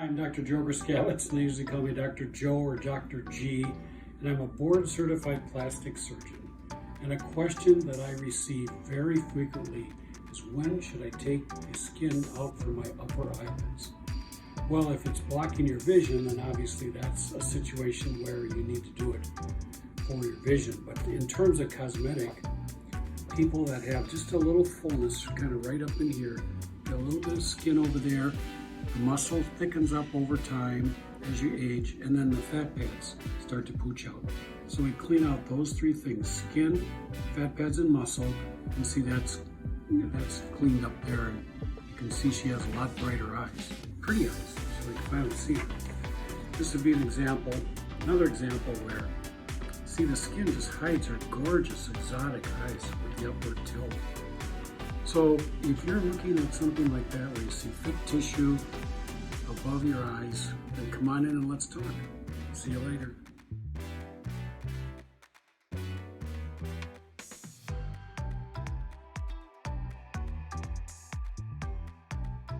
I'm Dr. Joe Gryskiewicz, and they usually call me Dr. Joe or Dr. G, and I'm a board-certified plastic surgeon. And a question that I receive very frequently is, when should I take the skin out from my upper eyelids? Well, if it's blocking your vision, then obviously that's a situation where you need to do it for your vision. But in terms of cosmetic, people that have just a little fullness kind of right up in here, got a little bit of skin over there, the muscle thickens up over time as you age, and then the fat pads start to pooch out. So we clean out those three things: skin, fat pads, and muscle. And see that's cleaned up there, and you can see she has a lot brighter eyes, pretty eyes, so you can finally see it. This would be an example, another example where, see, the skin just hides her gorgeous exotic eyes with the upward tilt. So if you're looking at something like that where you see thick tissue above your eyes, then come on in and let's talk. See you later.